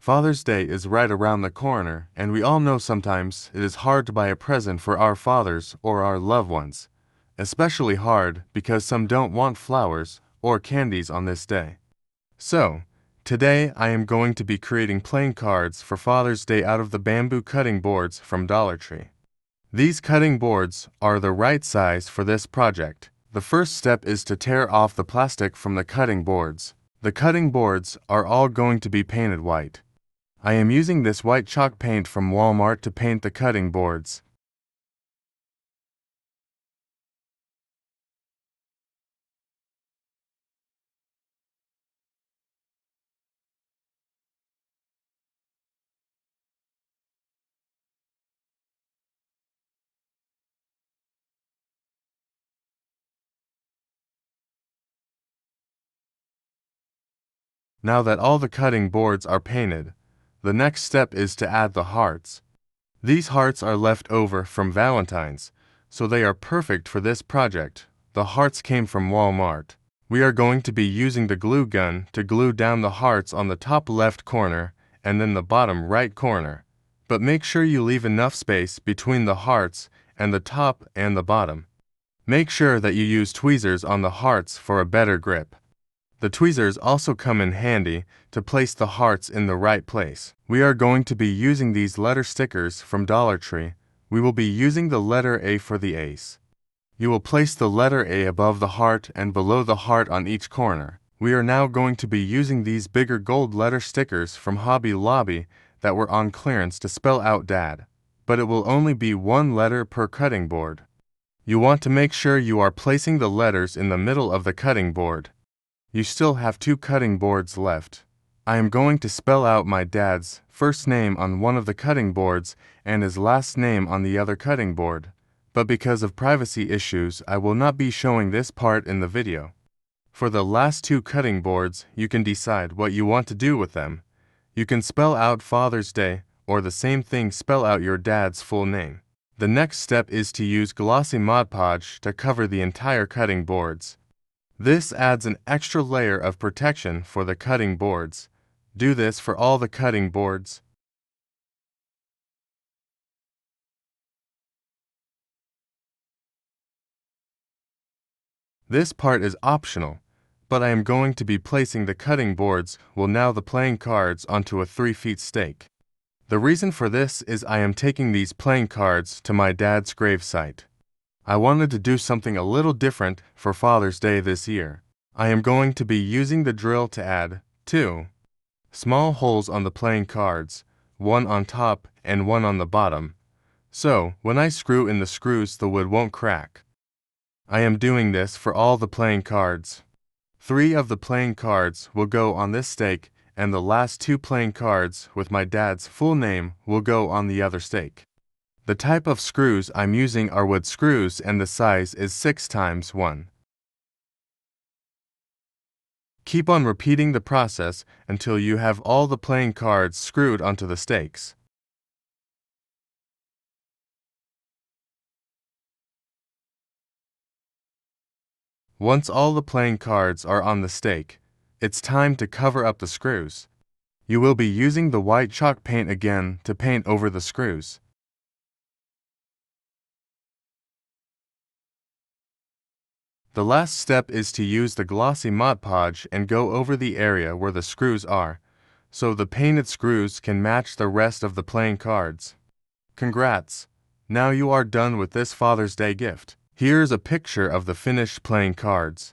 Father's Day is right around the corner, and we all know sometimes it is hard to buy a present for our fathers or our loved ones. Especially hard because some don't want flowers or candies on this day. So, today I am going to be creating playing cards for Father's Day out of the bamboo cutting boards from Dollar Tree. These cutting boards are the right size for this project. The first step is to tear off the plastic from the cutting boards. The cutting boards are all going to be painted white. I am using this white chalk paint from Walmart to paint the cutting boards. Now that all the cutting boards are painted, the next step is to add the hearts. These hearts are left over from Valentine's, so they are perfect for this project. The hearts came from Walmart. We are going to be using the glue gun to glue down the hearts on the top left corner and then the bottom right corner. But make sure you leave enough space between the hearts and the top and the bottom. Make sure that you use tweezers on the hearts for a better grip. The tweezers also come in handy to place the hearts in the right place. We are going to be using these letter stickers from Dollar Tree. We will be using the letter A for the ace. You will place the letter A above the heart and below the heart on each corner. We are now going to be using these bigger gold letter stickers from Hobby Lobby that were on clearance to spell out Dad. But it will only be one letter per cutting board. You want to make sure you are placing the letters in the middle of the cutting board. You still have 2 cutting boards left. I am going to spell out my dad's first name on one of the cutting boards and his last name on the other cutting board. But because of privacy issues, I will not be showing this part in the video. For the last 2 cutting boards, you can decide what you want to do with them. You can spell out Father's Day, or the same thing, spell out your dad's full name. The next step is to use glossy Mod Podge to cover the entire cutting boards. This adds an extra layer of protection for the cutting boards. Do this for all the cutting boards. This part is optional, but I am going to be placing the cutting boards now the playing cards onto a 3-foot stake. The reason for this is I am taking these playing cards to my dad's gravesite. I wanted to do something a little different for Father's Day this year. I am going to be using the drill to add 2 small holes on the playing cards, one on top and one on the bottom. So, when I screw in the screws, the wood won't crack. I am doing this for all the playing cards. 3 of the playing cards will go on this stake, and the last 2 playing cards with my dad's full name will go on the other stake. The type of screws I'm using are wood screws and the size is 6x1. Keep on repeating the process until you have all the playing cards screwed onto the stakes. Once all the playing cards are on the stake, it's time to cover up the screws. You will be using the white chalk paint again to paint over the screws. The last step is to use the glossy Mod Podge and go over the area where the screws are, so the painted screws can match the rest of the playing cards. Congrats! Now you are done with this Father's Day gift. Here's a picture of the finished playing cards.